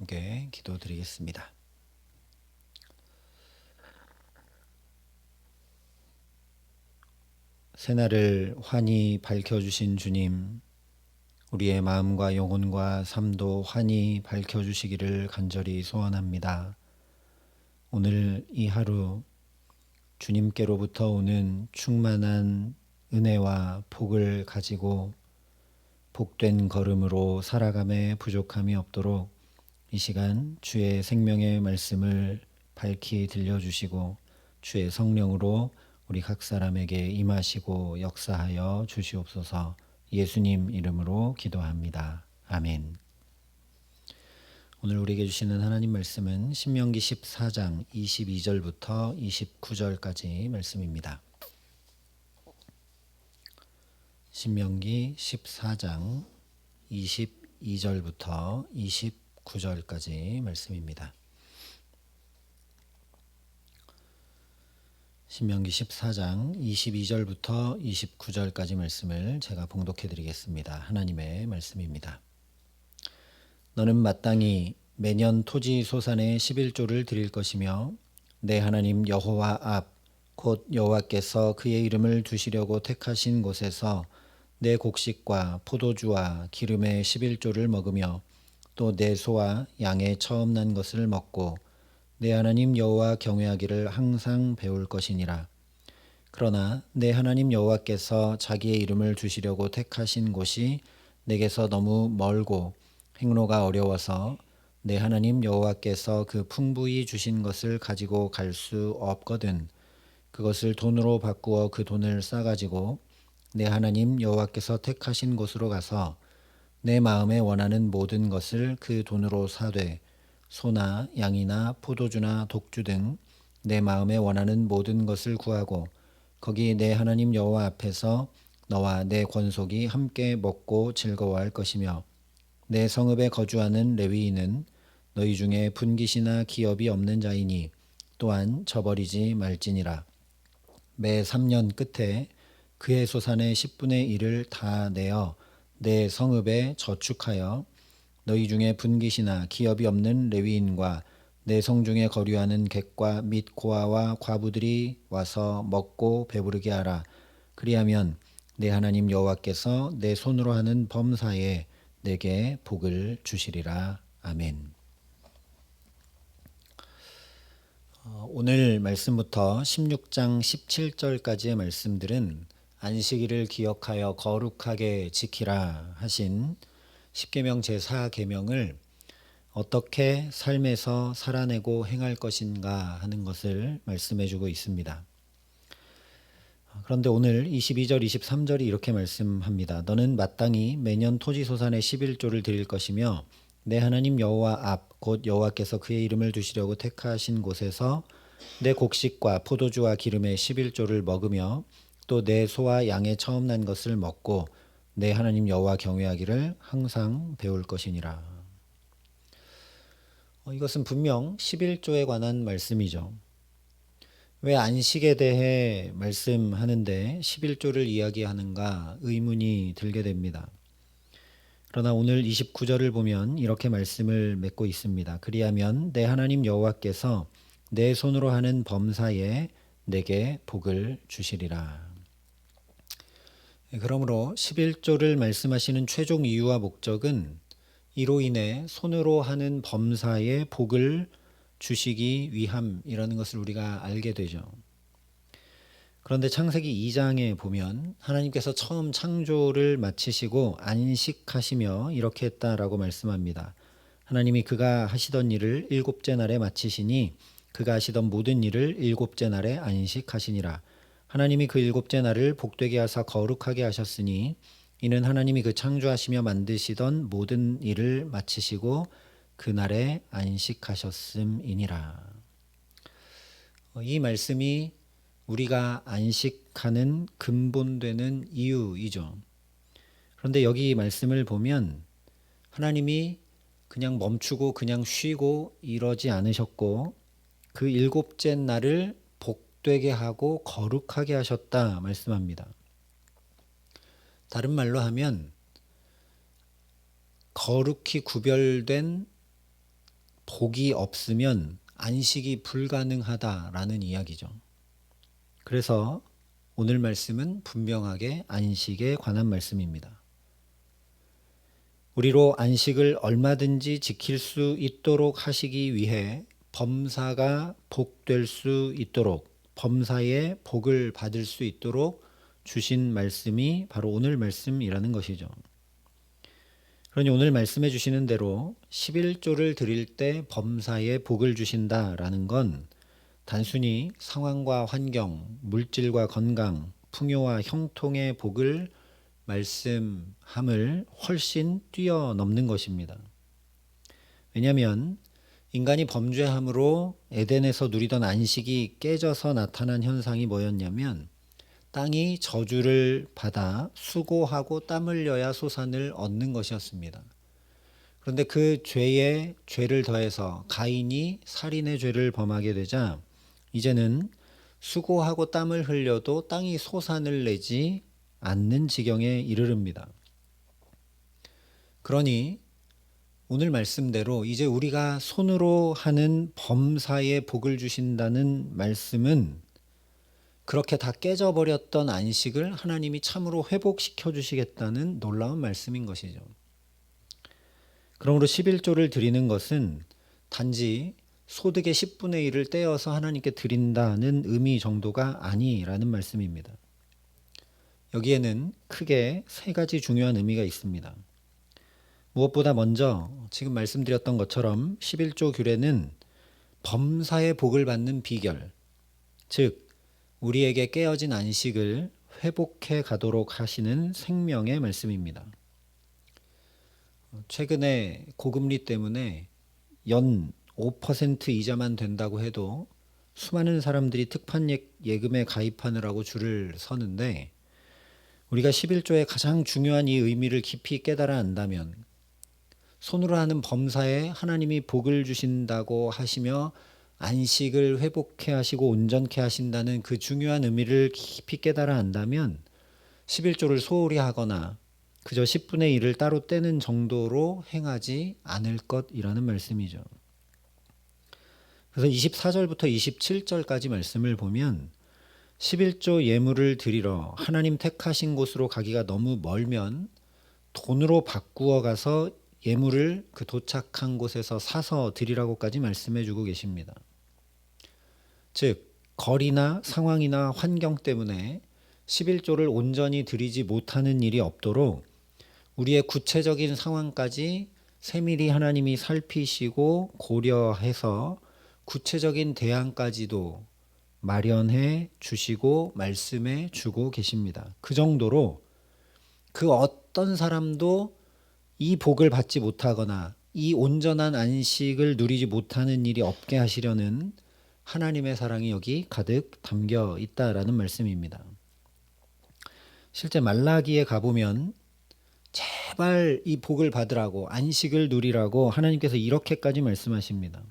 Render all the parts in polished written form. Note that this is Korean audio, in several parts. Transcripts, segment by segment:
함께 기도드리겠습니다. 새날을 환히 밝혀주신 주님, 우리의 마음과 영혼과 삶도 환히 밝혀주시기를 간절히 소원합니다. 오늘 이 하루 주님께로부터 오는 충만한 은혜와 복을 가지고 복된 걸음으로 살아감에 부족함이 없도록 이 시간 주의 생명의 말씀을 밝히 들려주시고 주의 성령으로 우리 각 사람에게 임하시고 역사하여 주시옵소서. 예수님 이름으로 기도합니다. 아멘. 오늘 우리에게 주시는 하나님 말씀은 신명기 14장 22절부터 29절까지 말씀입니다. 신명기 14장 22절부터 29절까지 말씀입니다. 신명기 14장 22절부터 29절까지 말씀을 제가 봉독해 드리겠습니다. 하나님의 말씀입니다. 너는 마땅히 매년 토지 소산의 11조를 드릴 것이며 내 하나님 여호와 앞 곧 여호와께서 그의 이름을 두시려고 택하신 곳에서 내 곡식과 포도주와 기름의 11조를 먹으며 또 내 소와 양의 처음 난 것을 먹고 내 하나님 여호와 경외하기를 항상 배울 것이니라. 그러나 내 하나님 여호와께서 자기의 이름을 두시려고 택하신 곳이 내게서 너무 멀고 행로가 어려워서 내 하나님 여호와께서 그 풍부히 주신 것을 가지고 갈 수 없거든 그것을 돈으로 바꾸어 그 돈을 싸가지고 내 하나님 여호와께서 택하신 곳으로 가서 내 마음에 원하는 모든 것을 그 돈으로 사되 소나 양이나 포도주나 독주 등 내 마음에 원하는 모든 것을 구하고 거기 내 하나님 여호와 앞에서 너와 내 권속이 함께 먹고 즐거워할 것이며 내 성읍에 거주하는 레위인은 너희 중에 분깃이나 기업이 없는 자이니 또한 저버리지 말지니라. 매 3년 끝에 그의 소산의 10분의 1을 다 내어 내 성읍에 저축하여 너희 중에 분깃이나 기업이 없는 레위인과 내 성중에 거류하는 객과 및 고아와 과부들이 와서 먹고 배부르게 하라. 그리하면 내 하나님 여호와께서 내 손으로 하는 범사에 내게 복을 주시리라. 아멘. 오늘 말씀부터 16장 17절까지의 말씀들은 안식일을 기억하여 거룩하게 지키라 하신 십계명 제4계명을 어떻게 삶에서 살아내고 행할 것인가 하는 것을 말씀해 주고 있습니다. 그런데 오늘 22절 23절이 이렇게 말씀합니다. 너는 마땅히 매년 토지 소산의 11조를 드릴 것이며 내 하나님 여호와 앞 곧 여호와께서 그의 이름을 두시려고 택하신 곳에서 내 곡식과 포도주와 기름의 11조를 먹으며 또 내 소와 양의 처음 난 것을 먹고 내 하나님 여호와 경외하기를 항상 배울 것이니라. 이것은 분명 11조에 관한 말씀이죠. 왜 안식에 대해 말씀하는데 11조를 이야기하는가 의문이 들게 됩니다. 그러나 오늘 29절을 보면 이렇게 말씀을 맺고 있습니다. 그리하면 내 하나님 여호와께서 내 손으로 하는 범사에 내게 복을 주시리라. 그러므로 11조를 말씀하시는 최종 이유와 목적은 이로 인해 손으로 하는 범사에 복을 주시기 위함이라는 것을 우리가 알게 되죠. 그런데 창세기 2장에 보면 하나님께서 처음 창조를 마치시고 안식하시며 이렇게 했다라고 말씀합니다. 하나님이 그가 하시던 일을 일곱째 날에 마치시니 그가 하시던 모든 일을 일곱째 날에 안식하시니라. 하나님이 그 일곱째 날을 복되게 하사 거룩하게 하셨으니 이는 하나님이 그 창조하시며 만드시던 모든 일을 마치시고 그날에 안식하셨음이니라. 이 말씀이 우리가 안식하는 근본되는 이유이죠. 그런데 여기 말씀을 보면 하나님이 그냥 멈추고 그냥 쉬고 이러지 않으셨고 그 일곱째 날을 복되게 하고 거룩하게 하셨다 말씀합니다. 다른 말로 하면 거룩히 구별된 복이 없으면 안식이 불가능하다라는 이야기죠. 그래서 오늘 말씀은 분명하게 안식에 관한 말씀입니다. 우리로 안식을 얼마든지 지킬 수 있도록 하시기 위해 범사가 복될 수 있도록, 범사의 복을 받을 수 있도록 주신 말씀이 바로 오늘 말씀이라는 것이죠. 그러니 오늘 말씀해 주시는 대로 11조를 드릴 때 범사에 복을 주신다라는 건 단순히 상황과 환경, 물질과 건강, 풍요와 형통의 복을 말씀함을 훨씬 뛰어넘는 것입니다. 왜냐하면 인간이 범죄함으로 에덴에서 누리던 안식이 깨져서 나타난 현상이 뭐였냐면 땅이 저주를 받아 수고하고 땀 흘려야 소산을 얻는 것이었습니다. 그런데 그 죄에 죄를 더해서 가인이 살인의 죄를 범하게 되자 이제는 수고하고 땀을 흘려도 땅이 소산을 내지 않는 지경에 이르릅니다. 그러니 오늘 말씀대로 이제 우리가 손으로 하는 범사에 복을 주신다는 말씀은 그렇게 다 깨져버렸던 안식을 하나님이 참으로 회복시켜 주시겠다는 놀라운 말씀인 것이죠. 그러므로 11조를 드리는 것은 단지 소득의 10분의 1을 떼어서 하나님께 드린다는 의미 정도가 아니라는 말씀입니다. 여기에는 크게 세 가지 중요한 의미가 있습니다. 무엇보다 먼저 지금 말씀드렸던 것처럼 11조 규례는 범사의 복을 받는 비결, 즉 우리에게 깨어진 안식을 회복해 가도록 하시는 생명의 말씀입니다. 최근에 고금리 때문에 연 5% 이자만 된다고 해도 수많은 사람들이 특판 예금에 가입하느라고 줄을 서는데 우리가 11조의 가장 중요한 이 의미를 깊이 깨달아 안다면 손으로 하는 범사에 하나님이 복을 주신다고 하시며 안식을 회복해 하시고 온전케 하신다는 그 중요한 의미를 깊이 깨달아 안다면 11조를 소홀히 하거나 그저 10분의 1을 따로 떼는 정도로 행하지 않을 것이라는 말씀이죠. 그래서 24절부터 27절까지 말씀을 보면 11조 예물을 드리러 하나님 택하신 곳으로 가기가 너무 멀면 돈으로 바꾸어 가서 예물을 그 도착한 곳에서 사서 드리라고까지 말씀해 주고 계십니다. 즉 거리나 상황이나 환경 때문에 11조를 온전히 드리지 못하는 일이 없도록 우리의 구체적인 상황까지 세밀히 하나님이 살피시고 고려해서 구체적인 대안까지도 마련해 주시고 말씀해 주고 계십니다. 그 정도로 그 어떤 사람도 이 복을 받지 못하거나 이 온전한 안식을 누리지 못하는 일이 없게 하시려는 하나님의 사랑이 여기 가득 담겨 있다라는 말씀입니다. 실제 말라기에 가보면 제발 이 복을 받으라고 안식을 누리라고 하나님께서 이렇게까지 말씀하십니다.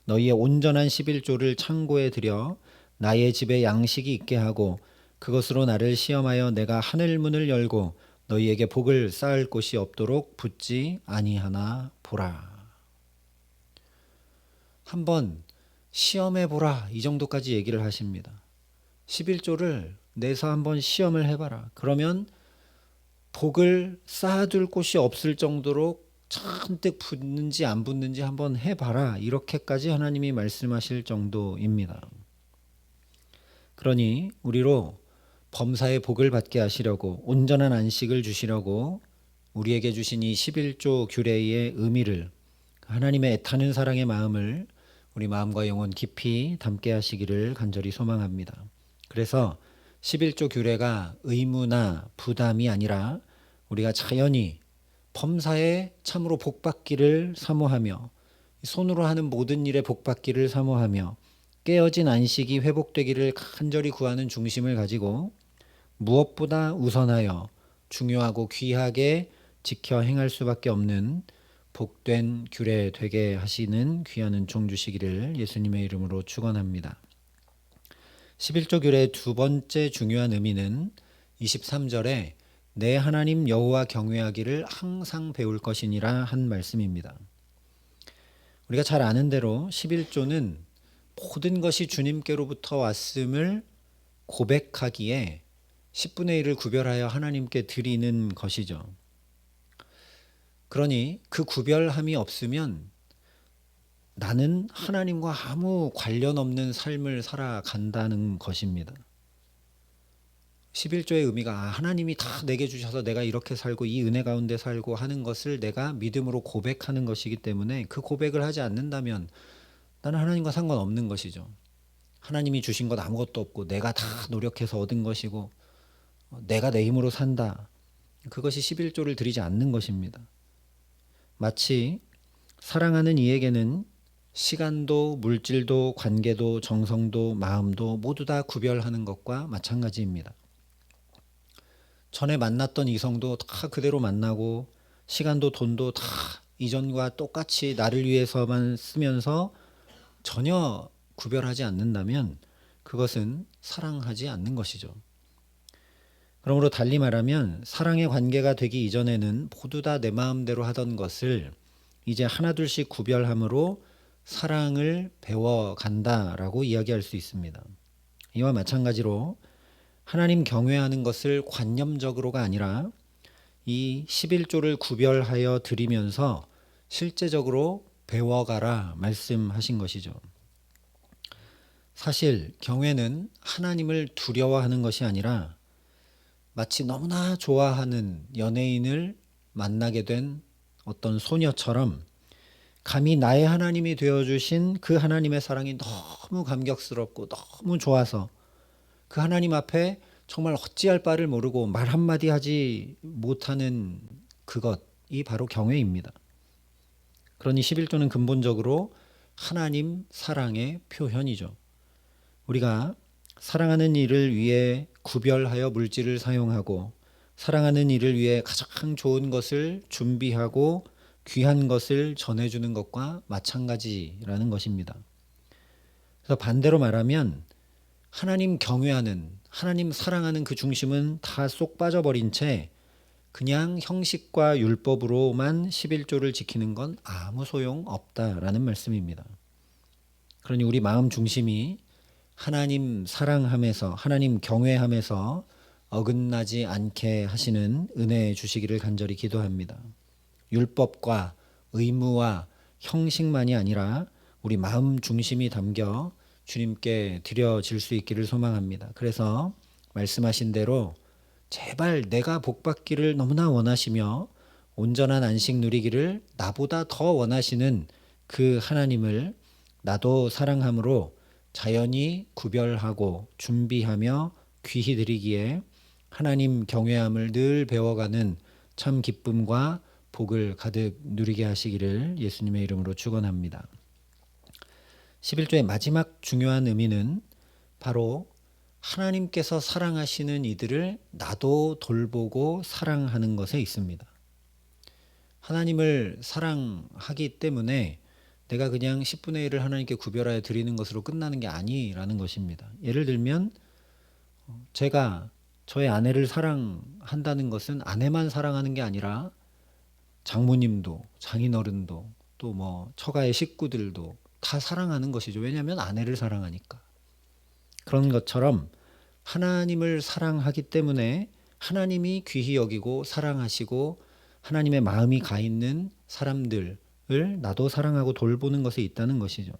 너희의 온전한 11조를 창고에 들여 나의 집에 양식이 있게 하고 그것으로 나를 시험하여 내가 하늘 문을 열고 너희에게 복을 쌓을 곳이 없도록 붙지 아니하나 보라. 한번 시험해 보라 이 정도까지 얘기를 하십니다. 11조를 내서 한번 시험을 해봐라. 그러면 복을 쌓아둘 곳이 없을 정도로 잔뜩 붙는지 안 붙는지 한번 해봐라. 이렇게까지 하나님이 말씀하실 정도입니다. 그러니 우리로 범사의 복을 받게 하시려고 온전한 안식을 주시려고 우리에게 주신 이 11조 규례의 의미를 하나님의 애타는 사랑의 마음을 우리 마음과 영혼 깊이 담게 하시기를 간절히 소망합니다. 그래서 11조 규례가 의무나 부담이 아니라 우리가 자연히 범사에 참으로 복받기를 사모하며 손으로 하는 모든 일에 복받기를 사모하며 깨어진 안식이 회복되기를 간절히 구하는 중심을 가지고 무엇보다 우선하여 중요하고 귀하게 지켜 행할 수밖에 없는 복된 규례 되게 하시는 귀한 은총 주시기를 예수님의 이름으로 축원합니다. 11조 규례의 두 번째 중요한 의미는 23절에 내 하나님 여호와 경외하기를 항상 배울 것이니라 한 말씀입니다. 우리가 잘 아는 대로 11조는 모든 것이 주님께로부터 왔음을 고백하기에 10분의 1을 구별하여 하나님께 드리는 것이죠. 그러니 그 구별함이 없으면 나는 하나님과 아무 관련 없는 삶을 살아간다는 것입니다. 11조의 의미가 하나님이 다 내게 주셔서 내가 이렇게 살고 이 은혜 가운데 살고 하는 것을 내가 믿음으로 고백하는 것이기 때문에 그 고백을 하지 않는다면 나는 하나님과 상관없는 것이죠. 하나님이 주신 것 아무것도 없고 내가 다 노력해서 얻은 것이고 내가 내 힘으로 산다. 그것이 11조를 드리지 않는 것입니다. 마치 사랑하는 이에게는 시간도 물질도 관계도 정성도 마음도 모두 다 구별하는 것과 마찬가지입니다. 전에 만났던 이성도 다 그대로 만나고 시간도 돈도 다 이전과 똑같이 나를 위해서만 쓰면서 전혀 구별하지 않는다면 그것은 사랑하지 않는 것이죠. 그러므로 달리 말하면 사랑의 관계가 되기 이전에는 모두 다 내 마음대로 하던 것을 이제 하나둘씩 구별함으로 사랑을 배워간다라고 이야기할 수 있습니다. 이와 마찬가지로 하나님 경외하는 것을 관념적으로가 아니라 이 11조를 구별하여 드리면서 실제적으로 배워가라 말씀하신 것이죠. 사실 경외는 하나님을 두려워하는 것이 아니라 마치 너무나 좋아하는 연예인을 만나게 된 어떤 소녀처럼 감히 나의 하나님이 되어주신 그 하나님의 사랑이 너무 감격스럽고 너무 좋아서 그 하나님 앞에 정말 어찌할 바를 모르고 말 한마디 하지 못하는 그것이 바로 경외입니다. 그러니 11조는 근본적으로 하나님 사랑의 표현이죠. 우리가 사랑하는 이를 위해 구별하여 물질을 사용하고 사랑하는 이를 위해 가장 좋은 것을 준비하고 귀한 것을 전해주는 것과 마찬가지라는 것입니다. 그래서 반대로 말하면 하나님 경외하는, 하나님 사랑하는 그 중심은 다 쏙 빠져버린 채 그냥 형식과 율법으로만 11조를 지키는 건 아무 소용 없다라는 말씀입니다. 그러니 우리 마음 중심이 하나님 사랑함에서, 하나님 경외함에서 어긋나지 않게 하시는 은혜 주시기를 간절히 기도합니다. 율법과 의무와 형식만이 아니라 우리 마음 중심이 담겨 주님께 드려질 수 있기를 소망합니다. 그래서 말씀하신 대로 제발 내가 복받기를 너무나 원하시며 온전한 안식 누리기를 나보다 더 원하시는 그 하나님을 나도 사랑함으로 자연히 구별하고 준비하며 귀히 드리기에 하나님 경외함을 늘 배워가는 참 기쁨과 복을 가득 누리게 하시기를 예수님의 이름으로 축원합니다. 11조의 마지막 중요한 의미는 바로 하나님께서 사랑하시는 이들을 나도 돌보고 사랑하는 것에 있습니다. 하나님을 사랑하기 때문에 내가 그냥 10분의 1을 하나님께 구별하여 드리는 것으로 끝나는 게 아니라는 것입니다. 예를 들면 제가 저의 아내를 사랑한다는 것은 아내만 사랑하는 게 아니라 장모님도 장인어른도 또 뭐 처가의 식구들도 다 사랑하는 것이죠. 왜냐하면 아내를 사랑하니까. 그런 것처럼 하나님을 사랑하기 때문에 하나님이 귀히 여기고 사랑하시고 하나님의 마음이 가 있는 사람들을 나도 사랑하고 돌보는 것에 있다는 것이죠.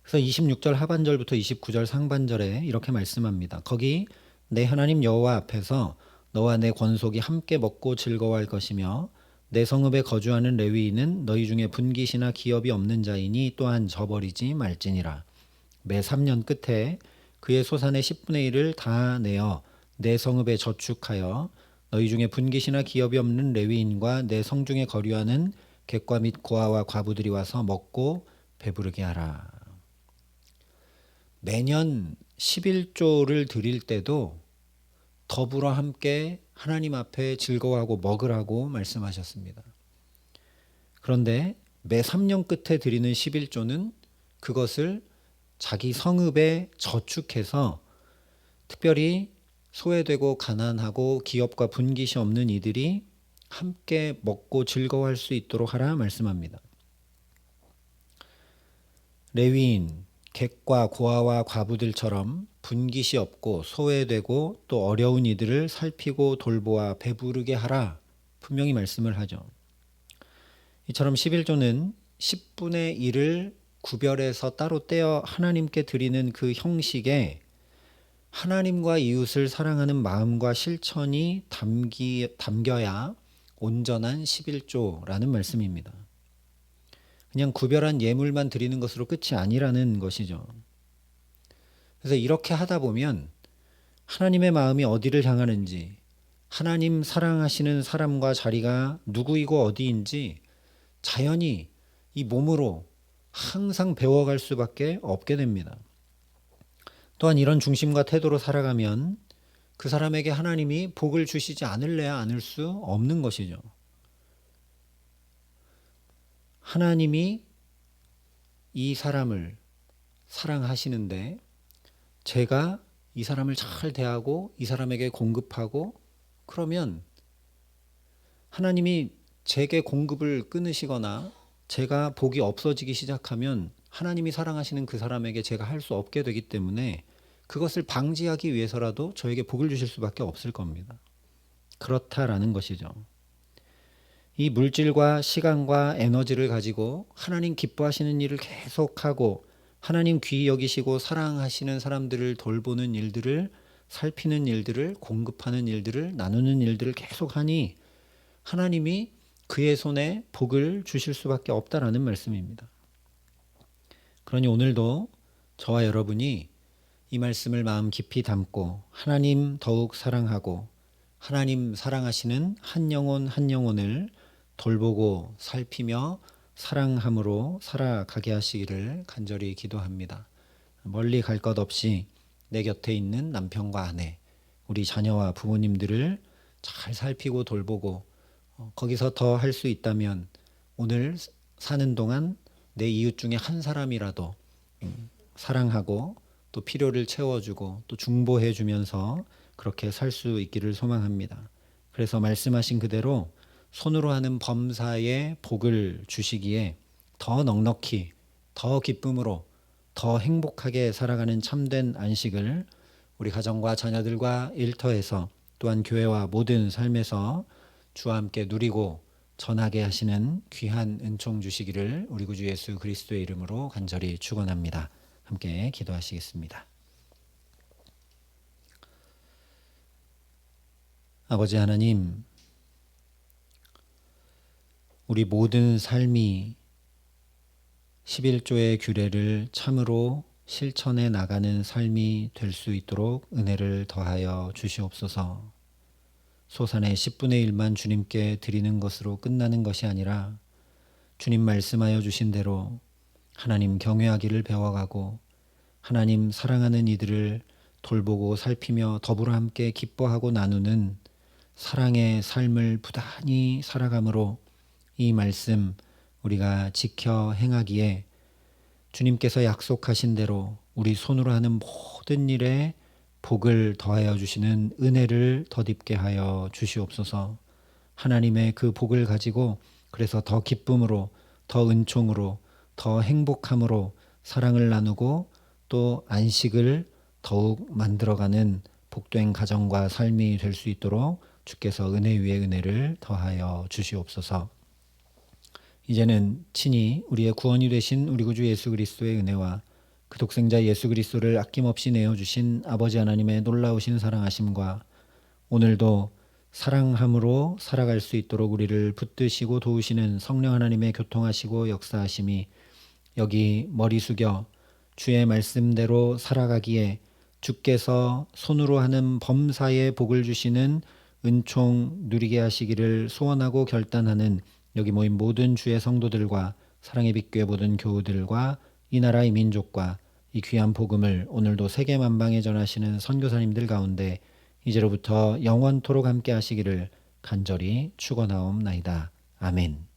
그래서 26절 하반절부터 29절 상반절에 이렇게 말씀합니다. 거기 내 하나님 여호와 앞에서 너와 내 권속이 함께 먹고 즐거워할 것이며 내 성읍에 거주하는 레위인은 너희 중에 분깃이나 기업이 없는 자이니 또한 저버리지 말지니라. 매 3년 끝에 그의 소산의 10분의 1을 다 내어 내 성읍에 저축하여 너희 중에 분깃이나 기업이 없는 레위인과 내 성중에 거류하는 객과 및 고아와 과부들이 와서 먹고 배부르게 하라. 매년 11조를 드릴 때도 더불어 함께 하나님 앞에 즐거워하고 먹으라고 말씀하셨습니다. 그런데 매 3년 끝에 드리는 11조는 그것을 자기 성읍에 저축해서 특별히 소외되고 가난하고 기업과 분깃이 없는 이들이 함께 먹고 즐거워할 수 있도록 하라 말씀합니다. 레위인, 객과 고아와 과부들처럼 분깃이 없고 소외되고 또 어려운 이들을 살피고 돌보아 배부르게 하라. 분명히 말씀을 하죠. 이처럼 11조는 10분의 1을 구별해서 따로 떼어 하나님께 드리는 그 형식에 하나님과 이웃을 사랑하는 마음과 실천이 담겨야 온전한 11조라는 말씀입니다. 그냥 구별한 예물만 드리는 것으로 끝이 아니라는 것이죠. 그래서 이렇게 하다 보면 하나님의 마음이 어디를 향하는지, 하나님 사랑하시는 사람과 자리가 누구이고 어디인지 자연히 이 몸으로 항상 배워갈 수밖에 없게 됩니다. 또한 이런 중심과 태도로 살아가면 그 사람에게 하나님이 복을 주시지 않을래야 않을 수 없는 것이죠. 하나님이 이 사람을 사랑하시는데 제가 이 사람을 잘 대하고 이 사람에게 공급하고 그러면 하나님이 제게 공급을 끊으시거나 제가 복이 없어지기 시작하면 하나님이 사랑하시는 그 사람에게 제가 할 수 없게 되기 때문에 그것을 방지하기 위해서라도 저에게 복을 주실 수밖에 없을 겁니다. 그렇다라는 것이죠. 이 물질과 시간과 에너지를 가지고 하나님 기뻐하시는 일을 계속하고 하나님 귀히 여기시고 사랑하시는 사람들을 돌보는 일들을 살피는 일들을 공급하는 일들을 나누는 일들을 계속하니 하나님이 그의 손에 복을 주실 수밖에 없다라는 말씀입니다. 그러니 오늘도 저와 여러분이 이 말씀을 마음 깊이 담고 하나님 더욱 사랑하고 하나님 사랑하시는 한 영혼 한 영혼을 돌보고 살피며 사랑함으로 살아가게 하시기를 간절히 기도합니다. 멀리 갈 것 없이 내 곁에 있는 남편과 아내, 우리 자녀와 부모님들을 잘 살피고 돌보고 거기서 더 할 수 있다면 오늘 사는 동안 내 이웃 중에 한 사람이라도 사랑하고 또 필요를 채워주고 또 중보해 주면서 그렇게 살 수 있기를 소망합니다. 그래서 말씀하신 그대로 손으로 하는 범사에 복을 주시기에 더 넉넉히 더 기쁨으로 더 행복하게 살아가는 참된 안식을 우리 가정과 자녀들과 일터에서 또한 교회와 모든 삶에서 주와 함께 누리고 전하게 하시는 귀한 은총 주시기를 우리 구주 예수 그리스도의 이름으로 간절히 축원합니다. 함께 기도하시겠습니다. 아버지 하나님, 우리 모든 삶이 11조의 규례를 참으로 실천해 나가는 삶이 될 수 있도록 은혜를 더하여 주시옵소서. 소산의 10분의 1만 주님께 드리는 것으로 끝나는 것이 아니라 주님 말씀하여 주신 대로 하나님 경외하기를 배워가고 하나님 사랑하는 이들을 돌보고 살피며 더불어 함께 기뻐하고 나누는 사랑의 삶을 부단히 살아감으로 이 말씀 우리가 지켜 행하기에 주님께서 약속하신 대로 우리 손으로 하는 모든 일에 복을 더하여 주시는 은혜를 덧입게 하여 주시옵소서. 하나님의 그 복을 가지고 그래서 더 기쁨으로 더 은총으로 더 행복함으로 사랑을 나누고 또 안식을 더욱 만들어가는 복된 가정과 삶이 될 수 있도록 주께서 은혜 위에 은혜를 더하여 주시옵소서. 이제는 친히 우리의 구원이 되신 우리 구주 예수 그리스도의 은혜와 그 독생자 예수 그리스도를 아낌없이 내어주신 아버지 하나님의 놀라우신 사랑하심과 오늘도 사랑함으로 살아갈 수 있도록 우리를 붙드시고 도우시는 성령 하나님의 교통하시고 역사하심이 여기 머리 숙여 주의 말씀대로 살아가기에 주께서 손으로 하는 범사에 복을 주시는 은총 누리게 하시기를 소원하고 결단하는 여기 모인 모든 주의 성도들과 사랑의 빛교회 모든 교우들과 이 나라의 민족과 이 귀한 복음을 오늘도 세계 만방에 전하시는 선교사님들 가운데 이제로부터 영원토록 함께 하시기를 간절히 축원하옵나이다. 아멘.